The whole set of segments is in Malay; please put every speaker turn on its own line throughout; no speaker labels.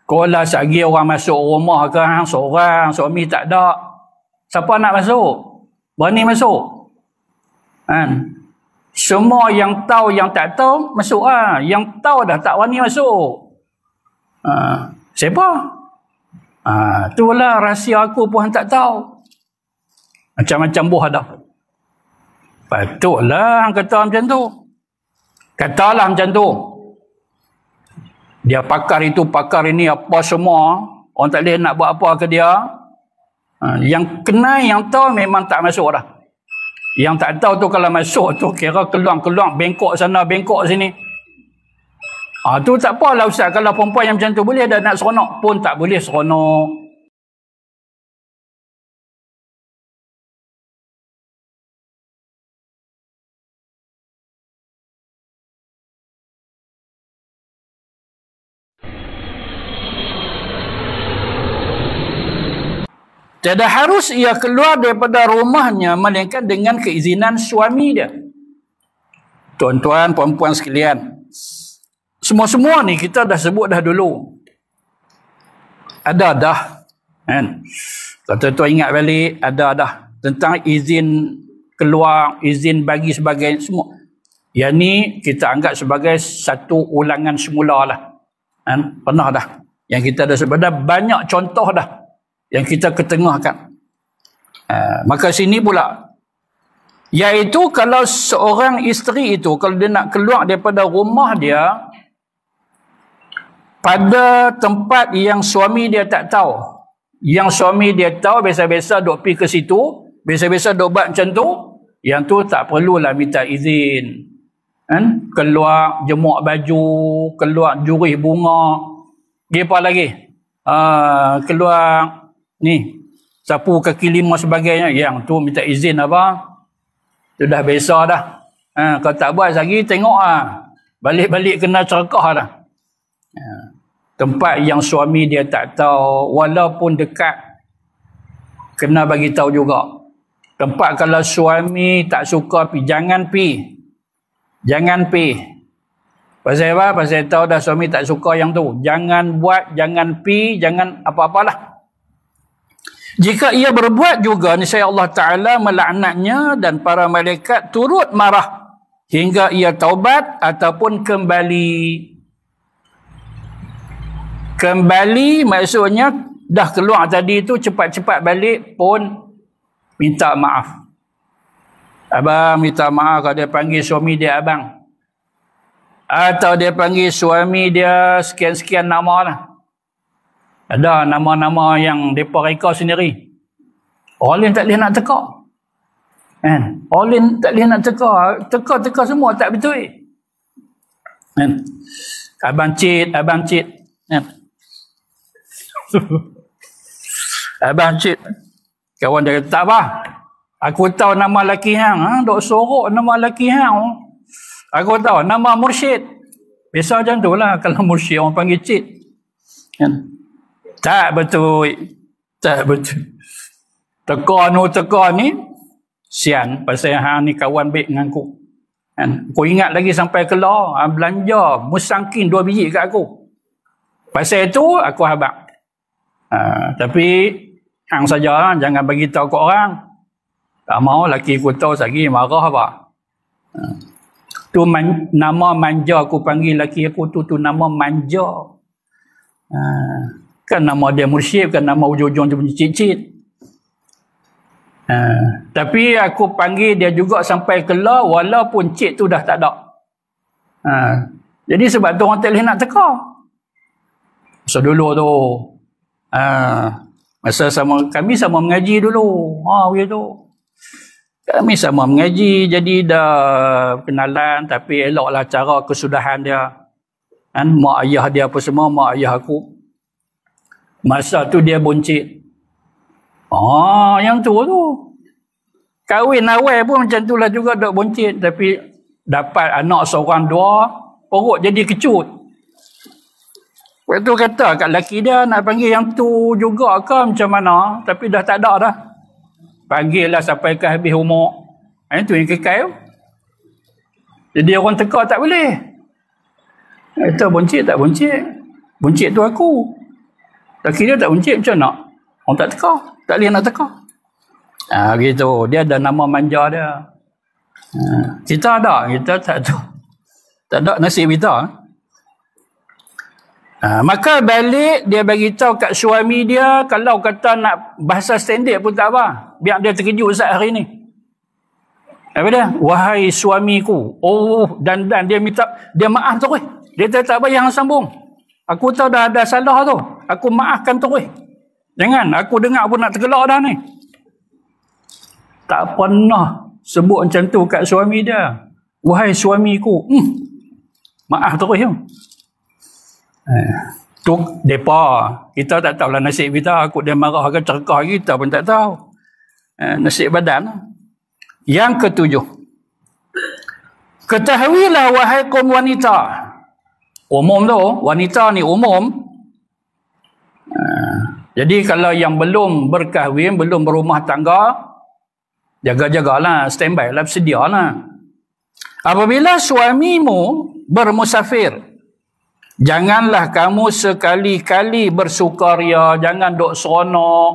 Kalau sehari orang masuk rumah ke hang seorang, suami tak ada, siapa nak masuk? Berani masuk? Kan? Semua yang tahu, yang tak tahu, masuk lah. Yang tahu dah tak berani masuk. Siapa? Itulah rahsia aku pun tak tahu. Macam-macam buah dah. Patutlah hang kata macam tu. Katalah macam tu. Dia pakar itu, pakar ini, apa semua. Orang tak boleh nak buat apa ke dia. Yang kenal, yang tahu memang tak masuk dah. Yang tak tahu tu kalau masuk tu kira keluar-keluar, bengkok sana, bengkok sini. Tu tak apalah Ustaz. Kalau perempuan yang macam tu boleh dah nak seronok pun tak boleh seronok. Tidak harus ia keluar daripada rumahnya melainkan dengan keizinan suami dia. Tuan-tuan, puan-puan sekalian, semua-semua ni kita dah sebut dah dulu. Ada dah. Kan? Kalau tuan-tuan ingat balik, ada dah. Tentang izin keluar, izin bagi sebagainya, semua. Yang ni kita anggap sebagai satu ulangan semula lah. Kan? Pernah dah. Yang kita dah sebut dah, banyak contoh dah yang kita ketengahkan. Maka sini pula, iaitu kalau seorang isteri itu, kalau dia nak keluar daripada rumah dia pada tempat yang suami dia tak tahu, yang suami dia tahu, biasa-biasa duk pergi ke situ, biasa-biasa duk buat macam tu, yang tu tak perlulah minta izin. Kan? Keluar jemuk baju, keluar jurih bunga, dia apa lagi? Keluar ni, sapu kaki lima sebagainya, yang tu minta izin apa? Tu dah biasa dah. Kalau tak buat lagi, tengok lah. Balik-balik kena cerakah dah. Tempat yang suami dia tak tahu, walaupun dekat, kena bagi tahu juga. Tempat kalau suami tak suka pi, jangan pi. Jangan pi. Pasal apa? Pasal tahu dah suami tak suka yang tu. Jangan buat, jangan pi, jangan apa-apalah. Jika ia berbuat juga, niscaya Allah Ta'ala melaknatnya dan para malaikat turut marah hingga ia taubat ataupun kembali. Kembali maksudnya dah keluar tadi tu, cepat-cepat balik pun minta maaf. Abang minta maaf kalau dia panggil suami dia abang. Atau dia panggil suami dia sekian-sekian nama lah. Ada nama-nama yang mereka reka sendiri. Orang lain tak boleh nak teka. Kan? Orang lain tak boleh nak teka. Teka-teka semua tak betul. Kan? Abang Cik, Abang Cik. Kan? Abang Cik. Kawan dia kata, tak apa. Aku tahu nama lelaki hang. Dok sorok nama lelaki hang. Aku tahu nama Mursyid. Biasa macam tu lah. Kalau Mursyid orang panggil Cik. Kan? Tak betul. Tak betul. Teka ni sian pasal hang ni kawan baik dengan aku. Kan? Aku ingat lagi sampai keluar belanja musangkin 2 biji kat aku. Pasal itu aku habaq. Tapi hang saja jangan bagi tahu kat orang. Tak mau laki aku tahu lagi marah apa. Tu nama manja aku panggil laki aku tu nama manja. Kan nama dia Mursyid, kan nama ujung-ujung dia punya cik-cik. Tapi aku panggil dia juga sampai keluar walaupun cik tu dah tak ada. Jadi sebab tu orang tak boleh nak teka. Masa dulu tu. Masa kami sama mengaji dulu. Begitu. Kami sama mengaji, jadi dah kenalan, tapi eloklah cara kesudahan dia. Kan? Mak ayah dia apa semua, mak ayah aku. Masa tu dia buncit. Yang tu. Kahwin awal pun macam tu lah juga dok buncit. Tapi dapat anak seorang dua, perut jadi kecut. Waktu tu kata kat lelaki dia nak panggil yang tu juga ke macam mana. Tapi dah tak ada dah. Panggil lah sampai ke habis umur. Itu yang kekal. Jadi orang teka tak boleh. Itu buncit tak buncit. Buncit tu aku. Laki dia tak bencik macam nak. Orang tak teka. Tak boleh nak teka. Gitu. Dia ada nama manja dia. Kita ada. Kita tak tahu. Tak ada nasib kita. Maka balik dia bagi tahu kat suami dia, kalau kata nak bahasa standard pun tak apa. Biar dia terkejut Ustaz hari ni. Apa dia? Wahai suamiku. Dan dia minta, dia maaf terus. Dia tak payah sambung. Aku tahu dah ada salah tu. Aku maafkan terus. Jangan, aku dengar pun nak tergelak dah ni. Tak pernah sebut macam tu kat suami dia. Wahai suamiku. Maaf terus ya. Tu depa. Kita tak tahulah nasib kita. Aku dia marah ke cerkah kita pun tak tahu. Nasib badan. Yang ketujuh. Ketahuilah wahai kaum wanita. Umum tu, wanita ni umum. Jadi kalau yang belum berkahwin, belum berumah tangga, jaga-jagalah, standby lah, sedialah. Apabila suamimu bermusafir, janganlah kamu sekali-kali bersukaria, jangan duk seronok.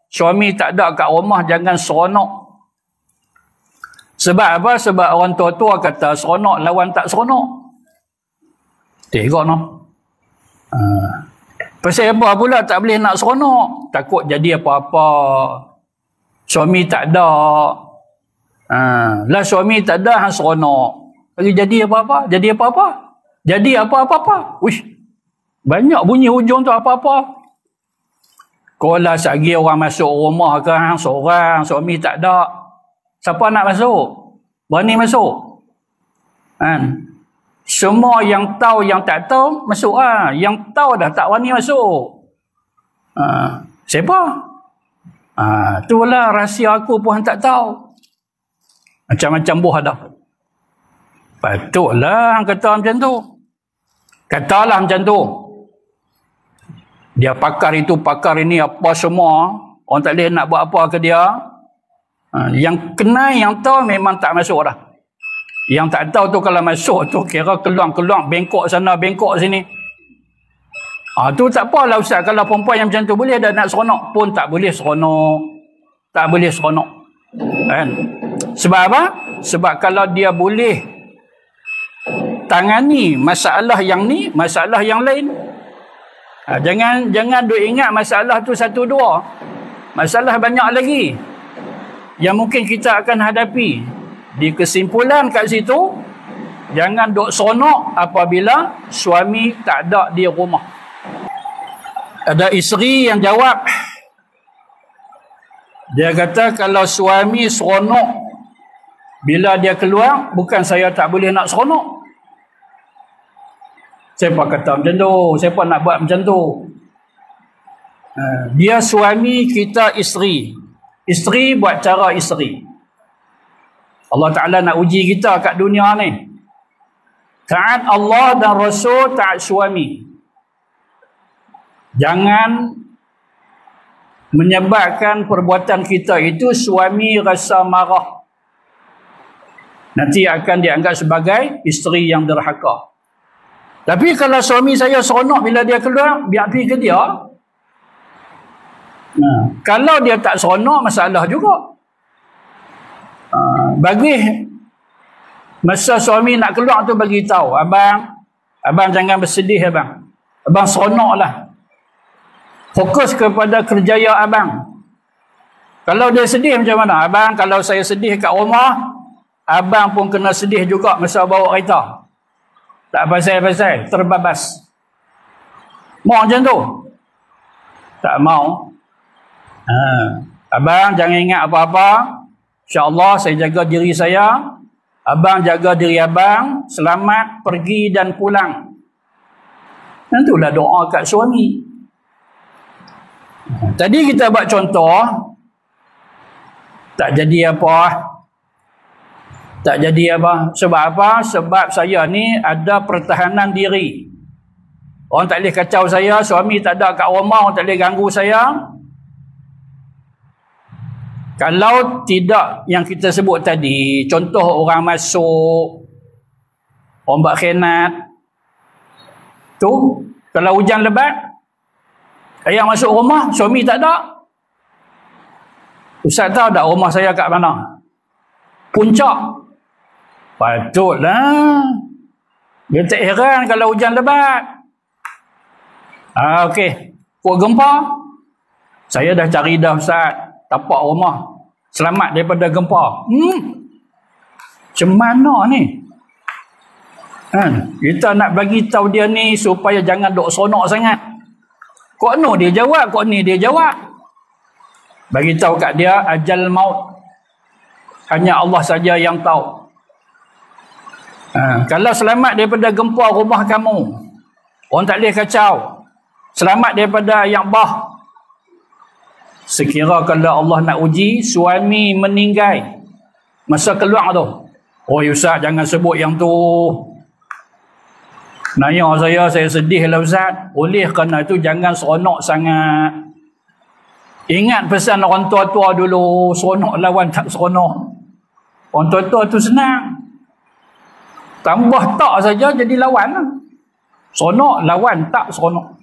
Suami tak ada kat rumah, jangan seronok. Sebab apa? Sebab orang tua-tua kata seronok lawan tak seronok. Tengok no. Pasal apa pula tak boleh nak seronok? Takut jadi apa-apa. Suami tak ada. Lah suami tak ada, hang seronok. Lagi jadi apa-apa? Jadi apa-apa? Jadi apa-apa? Wish. Banyak bunyi hujung tu apa-apa. Kalau sehari orang masuk rumah ke, hang seorang, suami tak ada. Siapa nak masuk? Berani masuk? Semua yang tahu, yang tak tahu, masuk lah. Yang tahu dah tak berani masuk. Siapa? Itulah rahsia aku pun tak tahu. Macam-macam buah dah. Patutlah kata macam tu. Katalah macam tu. Dia pakar itu, pakar ini, apa semua. Orang tak boleh nak buat apa ke dia. Yang kenal, yang tahu memang tak masuk dah. Yang tak tahu tu kalau masuk tu kira keluang-keluang, bengkok sana, bengkok sini. Tu tak apalah Ustaz. Kalau perempuan yang macam tu boleh dah nak seronok pun tak boleh seronok. Tak boleh seronok. Kan? Sebab apa? Sebab kalau dia boleh tangani masalah yang ni, masalah yang lain. Jangan duk ingat masalah tu satu dua. Masalah banyak lagi yang mungkin kita akan hadapi. Di kesimpulan kat situ, jangan duk seronok apabila suami tak ada di rumah. Ada isteri yang jawab. Dia kata kalau suami seronok bila dia keluar, bukan saya tak boleh nak seronok. Siapa kata macam tu? Siapa nak buat macam tu? Dia suami, kita isteri. Isteri buat cara isteri. Allah Ta'ala nak uji kita kat dunia ni. Taat Allah dan Rasul, taat suami. Jangan menyebabkan perbuatan kita itu suami rasa marah. Nanti akan dianggap sebagai isteri yang derhaka. Tapi kalau suami saya seronok bila dia keluar, biar pergi ke dia. Kalau dia tak seronok, masalah juga. Bagi masa suami nak keluar tu bagi tahu, abang jangan bersedih abang. Abang seronoklah. Fokus kepada kerjaya abang. Kalau dia sedih macam mana? Abang, kalau saya sedih kat rumah, abang pun kena sedih juga masa bawa kereta. Tak pasal-pasal, terbabas. Mau macam tu? Tak mau. Abang jangan ingat apa-apa. InsyaAllah saya jaga diri saya. Abang jaga diri abang. Selamat pergi dan pulang. Itulah doa kat suami. Tadi kita buat contoh. Tak jadi apa. Tak jadi apa. Sebab apa? Sebab saya ni ada pertahanan diri. Orang tak boleh kacau saya. Suami tak ada kat rumah. Orang tak boleh ganggu saya. Kalau tidak yang kita sebut tadi, contoh orang masuk, orang buat khianat, tu kalau hujan lebat, Ayah masuk rumah, suami tak ada. Ustaz tahu tak rumah saya kat mana? Puncak. Patutlah. Dia tak heran kalau hujan lebat. Okey. Kuat gempa. Saya dah cari dah Ustaz. Tapak rumah. Selamat daripada gempa. Macam mana ni? Kita nak bagi tahu dia ni supaya jangan duk sonok sangat. Kok no dia jawab, kok ni dia jawab. Bagi tahu kat dia ajal maut hanya Allah saja yang tahu. Kalau selamat daripada gempa rumah kamu, orang tak boleh kacau. Selamat daripada yang bah. Sekira kalau Allah nak uji, suami meninggal masa keluar tu. Oh Ustaz jangan sebut yang tu. Nanya saya sedih lah Ustaz. Oleh kerana itu jangan seronok sangat. Ingat pesan orang tua-tua dulu, seronok lawan tak seronok. Orang tua-tua tu senang. Tambah tak saja jadi lawan. Seronok lawan tak seronok.